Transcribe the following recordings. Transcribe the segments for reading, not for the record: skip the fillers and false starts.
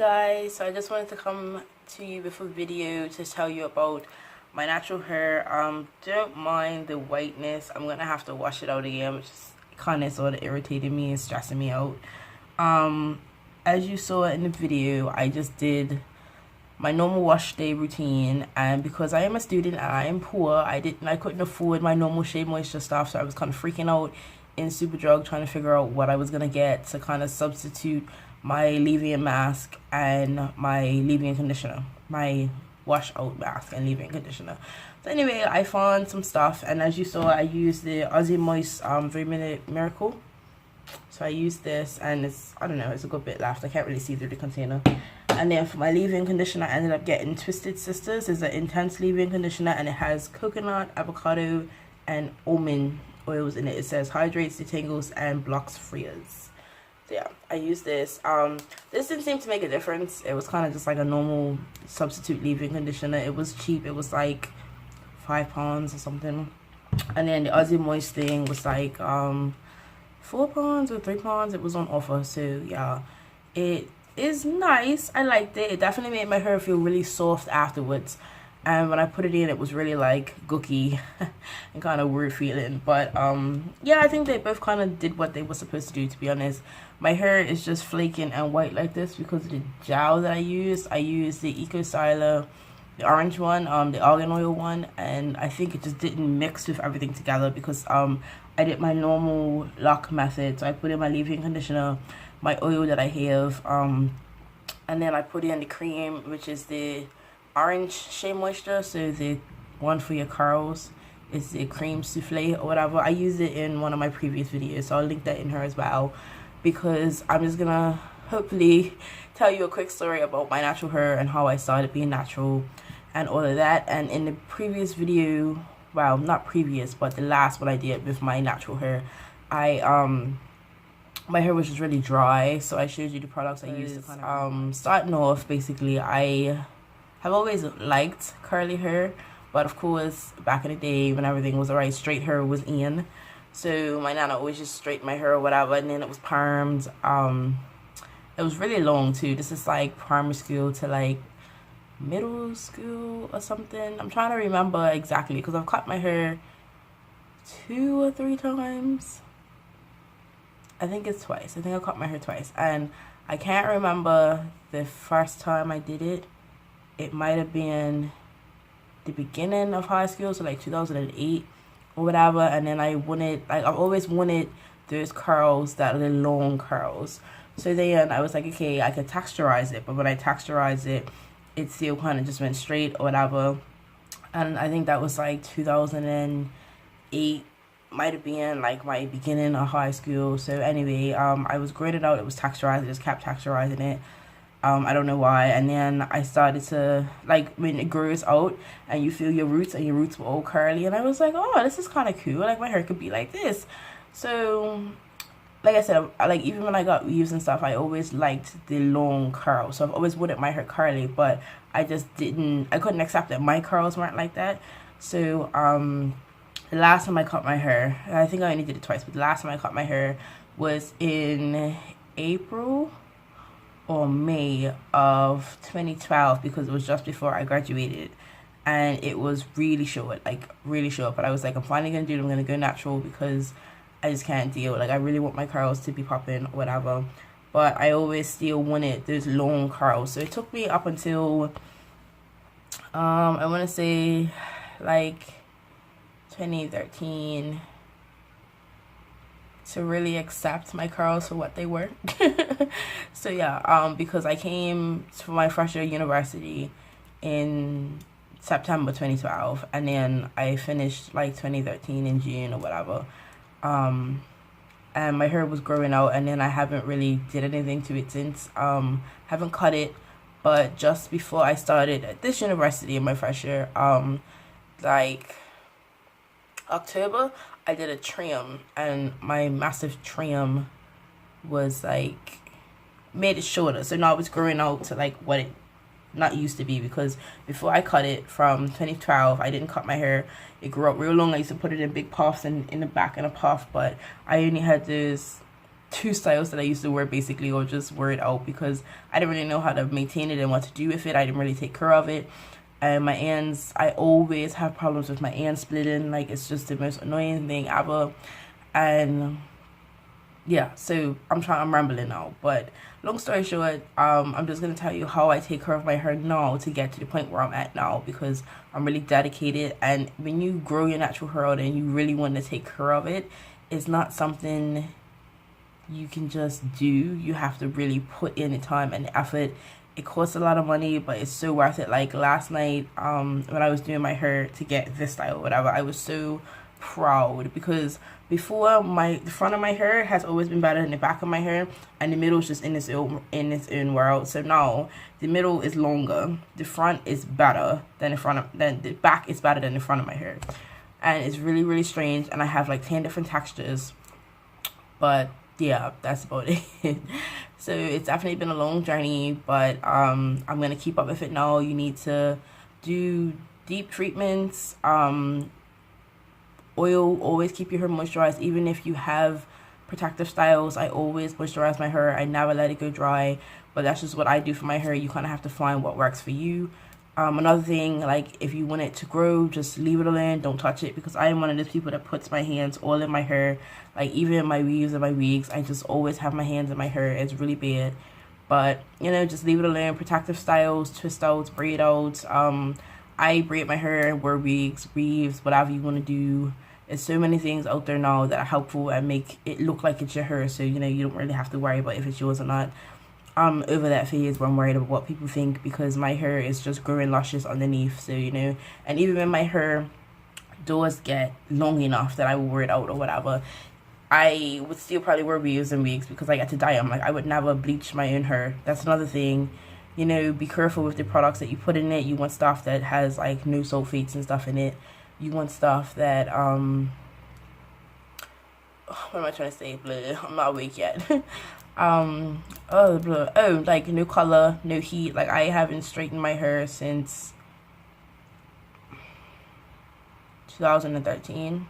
guys, so I just wanted to come to you with a video to tell you about my natural hair. Don't mind the whiteness. I'm gonna have to wash it out again, which is kind of sort of irritating me and stressing me out. As you saw in the video, I just did my normal wash day routine, and because I am a student and I am poor, I couldn't afford my normal Shea Moisture stuff, so I was kind of freaking out in Superdrug trying to figure out what I was gonna get to kind of substitute my leave-in mask and my leave-in conditioner, my wash out mask and leave-in conditioner. So anyway, I found some stuff, and as you saw, I used the Aussie Moist 3-minute miracle. So I used this, and it's, I don't know, it's a good bit left. I can't really see through the container. And then for my leave-in conditioner, I ended up getting Twisted Sisters. It's an intense leave-in conditioner, and it has coconut, avocado, and almond oils in it. It says hydrates, detangles, and blocks frizz. So yeah, I used this. This didn't seem to make a difference. It was kind of just like a normal substitute leave-in conditioner. It was cheap. It was like £5 or something. And then the Aussie Moist thing was like £4 or £3. It was on offer. So yeah, it is nice. I liked it. It definitely made my hair feel really soft afterwards. And when I put it in, it was really like gooky and kind of weird feeling. But yeah, I think they both kind of did what they were supposed to do, to be honest. My hair is just flaking and white like this because of the gel that I use. I use the Eco Styler, the orange one, the argan oil one, and I think it just didn't mix with everything together because I did my normal lock method. So I put in my leave-in conditioner, my oil that I have, and then I put in the cream, which is the orange Shea Moisture, so the one for your curls is the cream souffle or whatever. I used it in one of my previous videos, so I'll link that in here as well, because I'm just gonna hopefully tell you a quick story about my natural hair and how I started being natural and all of that. And in the previous video, well, not previous, but the last one I did with my natural hair, my hair was just really dry, so I showed you the products I used to kind of starting off. Basically, I've always liked curly hair, but of course, back in the day when everything was alright, straight hair was in. So my nana always just straightened my hair or whatever, and then it was permed. It was really long too. This is like primary school to like middle school or something. I'm trying to remember exactly because I've cut my hair 2 or 3 times. I think it's twice. I think I cut my hair twice, and I can't remember the first time I did it. It might have been the beginning of high school, so like 2008 or whatever. And then I've always wanted those curls that are the long curls. So then I was like, okay, I could texturize it, but when I texturized it, it still kind of just went straight or whatever. And I think that was like 2008, might have been like my beginning of high school. So anyway, I was graying it out. It was texturized. I just kept texturizing it. I don't know why. And then I started to, like, when it grows out and you feel your roots, and your roots were all curly, and I was like, oh, this is kind of cool. Like, my hair could be like this. So like I said, like, even when I got weaves and stuff, I always liked the long curls. So I've always wanted my hair curly, but I couldn't accept that my curls weren't like that. So the last time I cut my hair, I think I only did it twice, but the last time I cut my hair was in April or May of 2012, because it was just before I graduated, and it was really short, like really short. But I was like, I'm finally gonna do it. I'm gonna go natural because I just can't deal. Like, I really want my curls to be popping or whatever, but I always still wanted those long curls. So it took me up until I want to say like 2013 to really accept my curls for what they were. So yeah, because I came to my first year of university in September 2012, and then I finished like 2013 in June or whatever. And my hair was growing out, and then I haven't really did anything to it since. Haven't cut it, but just before I started at this university in my first year, like October, I did a trim, and my massive trim was like made it shorter. So now it's growing out to like what it not used to be, because before I cut it from 2012, I didn't cut my hair. It grew up real long. I used to put it in big puffs and in the back in a puff, but I only had those two styles that I used to wear basically, or just wear it out, because I didn't really know how to maintain it and what to do with it. I didn't really take care of it. And my ends, I always have problems with my ends splitting. Like, it's just the most annoying thing ever. And yeah, so I'm rambling now, but long story short, I'm just gonna tell you how I take care of my hair now to get to the point where I'm at now, because I'm really dedicated. And when you grow your natural hair out and you really want to take care of it, it's not something you can just do. You have to really put in the time and the effort. It costs a lot of money, but it's so worth it. Like last night, when I was doing my hair to get this style or whatever, I was so proud, because before, the front of my hair has always been better than the back of my hair, and the middle is just in its own world. So now the middle is longer, the front is better than the back is better than the front of my hair, and it's really, really strange. And I have like 10 different textures, but yeah, that's about it. So it's definitely been a long journey, but I'm gonna keep up with it now. You need to do deep treatments. Oil, always keep your hair moisturized. Even if you have protective styles, I always moisturize my hair. I never let it go dry, but that's just what I do for my hair. You kind of have to find what works for you. Another thing, like if you want it to grow, just leave it alone, don't touch it, because I am one of those people that puts my hands all in my hair. Like even in my weaves and my wigs, I just always have my hands in my hair. It's really bad, but you know, just leave it alone. Protective styles, twist outs, braid outs. I braid my hair, wear wigs, weaves, whatever you want to do. There's so many things out there now that are helpful and make it look like it's your hair, so you know, you don't really have to worry about if it's yours or not. I'm over that phase where I'm worried about what people think, because my hair is just growing luscious underneath. So you know, and even when my hair does get long enough that I will wear it out or whatever, I would still probably wear weaves and wigs, because I get to dye them. Like I would never bleach my own hair. That's another thing. You know, be careful with the products that you put in it. You want stuff that has like no sulfates and stuff in it. You want stuff that what am I trying to say? Blah, I'm not awake yet. Like no color, no heat. Like I haven't straightened my hair since 2013,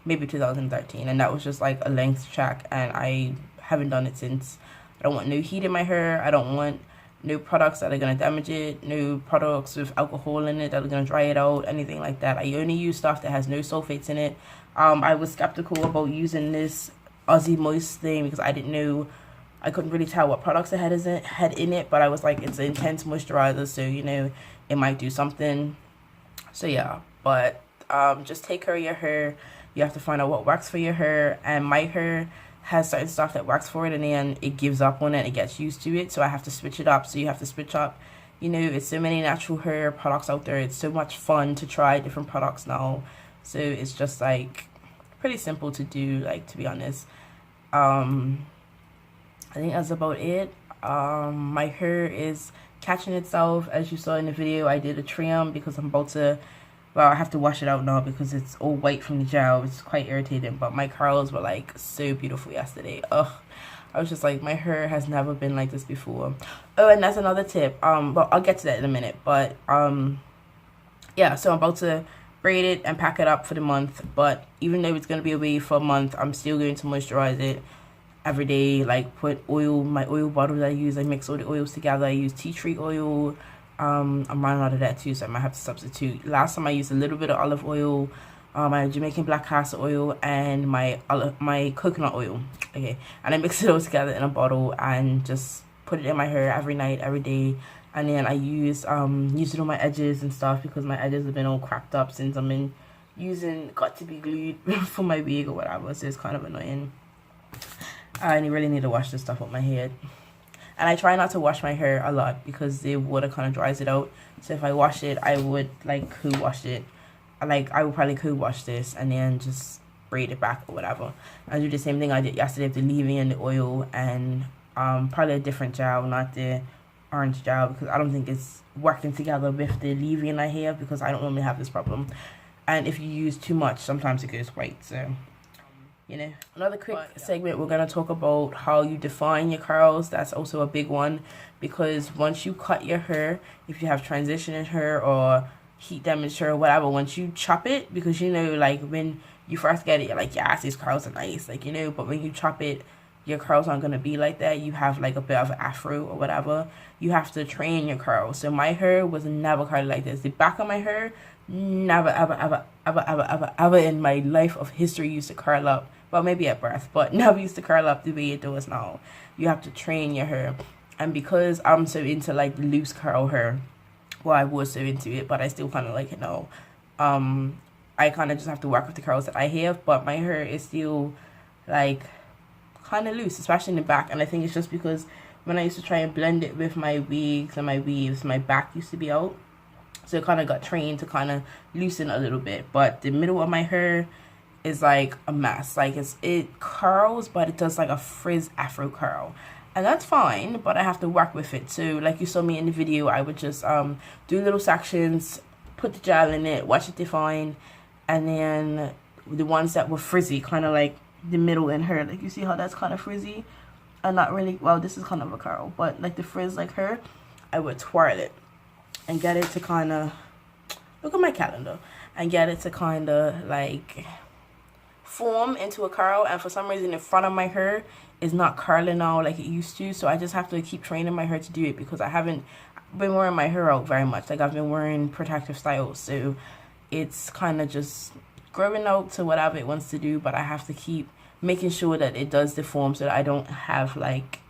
maybe 2013, and that was just like a length check, and I haven't done it since. I don't want no heat in my hair. I don't want no products that are going to damage it, no products with alcohol in it that are going to dry it out, anything like that. I only use stuff that has no sulfates in it. I was skeptical about using this Aussie Moist thing, because I didn't know, I couldn't really tell what products it had in it, but I was like, it's an intense moisturizer, so you know, it might do something. So yeah, but just take care of your hair. You have to find out what works for your hair, and my hair has certain stuff that works for it, and then it gives up on it, it gets used to it, so I have to switch it up. So you have to switch up, you know, it's so many natural hair products out there. It's so much fun to try different products now, so it's just like pretty simple to do, like, to be honest. I think that's about it. My hair is catching itself. As you saw in the video, I did a trim because I'm about to, well, I have to wash it out now because it's all white from the gel, which is quite irritating. But my curls were like so beautiful yesterday. Ugh, I was just like, my hair has never been like this before. Oh, and that's another tip. Well, I'll get to that in a minute. But yeah, so I'm about to braid it and pack it up for the month. But even though it's gonna be away for a month, I'm still going to moisturize it every day. Like put oil, my oil bottle that I use, I mix all the oils together. I use tea tree oil. I'm running out of that too, so I might have to substitute. Last time I used a little bit of olive oil, my Jamaican black castor oil, and my coconut oil. Okay, and I mix it all together in a bottle and just put it in my hair every night, every day. And then I use it on my edges and stuff, because my edges have been all cracked up since I've been using got to be glued for my wig or whatever, so it's kind of annoying. I really need to wash this stuff up my head. And I try not to wash my hair a lot because the water kind of dries it out. So if I wash it, I would like co-wash it. I would probably co-wash this and then just braid it back or whatever. I do the same thing I did yesterday with the leave-in and the oil, and probably a different gel, not the orange gel, because I don't think it's working together with the leave-in I have, because I don't normally have this problem. And if you use too much, sometimes it goes white, so you know. Another quick segment, we're going to talk about how you define your curls. That's also a big one, because once you cut your hair, if you have transitioning hair or heat damage hair or whatever, once you chop it, because you know, like when you first get it, you're like, yes, these curls are nice, like, you know, but when you chop it, your curls aren't going to be like that. You have like a bit of an afro or whatever. You have to train your curls. So my hair was never curly like this. The back of my hair, never, ever in my life of history used to curl up. Well, maybe at birth, but never used to curl up the way it does now. You have to train your hair. And because I'm so into like the loose curl hair, well, I was so into it, but I still kind of like it now. I kind of just have to work with the curls that I have, but my hair is still like kind of loose, especially in the back. And I think it's just because when I used to try and blend it with my wigs and my weaves, my back used to be out, so it kind of got trained to kind of loosen a little bit. But the middle of my hair is like a mess. Like it curls, but it does like a frizz afro curl, and that's fine, but I have to work with it. So like you saw me in the video, I would just do little sections, put the gel in it, watch it define, and then the ones that were frizzy, kind of like the middle in her, like you see how that's kind of frizzy and not really, well, this is kind of a curl, but like the frizz like her, I would twirl it and get it to kind of, look at my calendar, and get it to kind of like form into a curl. And for some reason the front of my hair is not curling now like it used to, so I just have to keep training my hair to do it, because I haven't been wearing my hair out very much. Like I've been wearing protective styles, so it's kind of just growing out to whatever it wants to do, but I have to keep making sure that it does deform so that I don't have like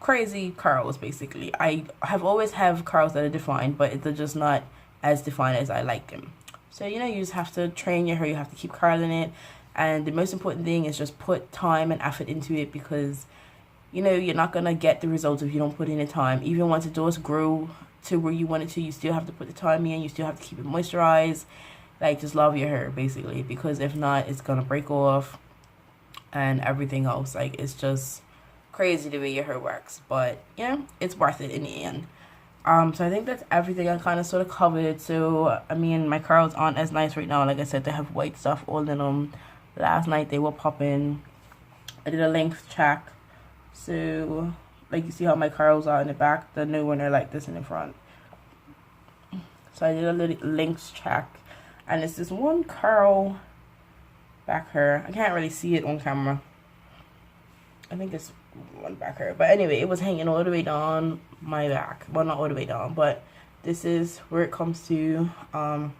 crazy curls. Basically, I have always have curls that are defined, but they're just not as defined as I like them. So you know, you just have to train your hair, you have to keep curling it, and the most important thing is just put time and effort into it, because you know, you're not gonna get the results if you don't put in the time. Even once it does grow to where you want it to, you still have to put the time in, you still have to keep it moisturized. Like, just love your hair basically, because if not, it's gonna break off and everything else. Like, it's just crazy the way your hair works, but yeah, it's worth it in the end. So I think that's everything I kind of sort of covered. So I mean, my curls aren't as nice right now. Like I said, they have white stuff all in them. Last night they were popping. I did a length check, so like you see how my curls are in the back, they're new when they're like this in the front. So I did a little length check, and it's this one curl back here. I can't really see it on camera. I think it's one back here, but anyway, it was hanging all the way down my back. Well, not all the way down, but this is where it comes to. Front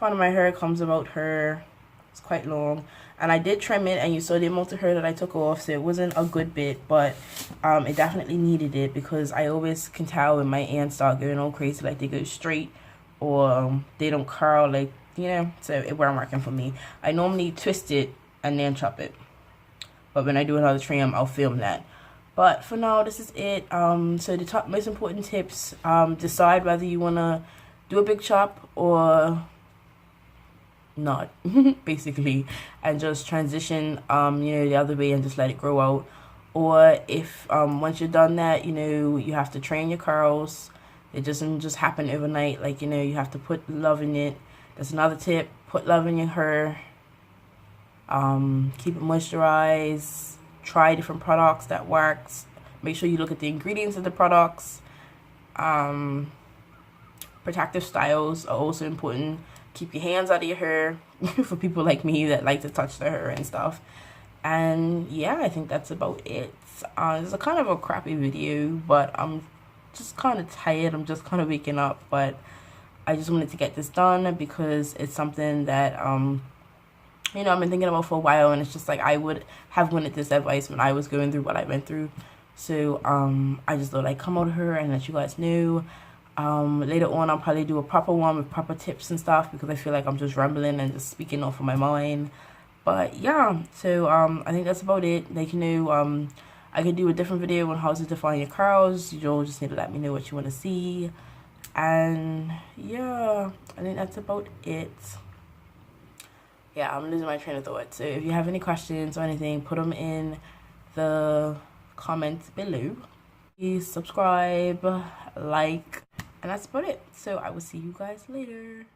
of my hair comes about here. It's quite long, and I did trim it, and you saw the amount of hair that I took off, so it wasn't a good bit, but it definitely needed it, because I always can tell when my ends start going all crazy, like they go straight or they don't curl, like, you know, so it wasn't working for me. I normally twist it and then chop it, but when I do another trim, I'll film that. But for now, this is it. So the top most important tips, decide whether you want to do a big chop or not, basically, and just transition you know, the other way and just let it grow out. Or if once you're done that, you know, you have to train your curls. It doesn't just happen overnight. Like, you know, you have to put love in it. That's another tip. Put love in your hair. Keep it moisturized. Try different products that works. Make sure you look at the ingredients of the products. Protective styles are also important. Keep your hands out of your hair for people like me that like to touch their hair and stuff. And yeah, I think that's about it. It's a kind of a crappy video, but I'm just kind of tired. I'm just kind of waking up, but I just wanted to get this done because it's something that you know, I've been thinking about for a while, and it's just like I would have wanted this advice when I was going through what I went through. So I just thought I'd come out here and let you guys know. Later on, I'll probably do a proper one with proper tips and stuff, because I feel like I'm just rambling and just speaking off of my mind. But yeah, so I think that's about it. Like, you know, I could do a different video on how to define your curls. You'll just need to let me know what you want to see. And yeah, I think that's about it. Yeah, I'm losing my train of thought. So if you have any questions or anything, put them in the comments below. Please subscribe, like, and that's about it. So I will see you guys later.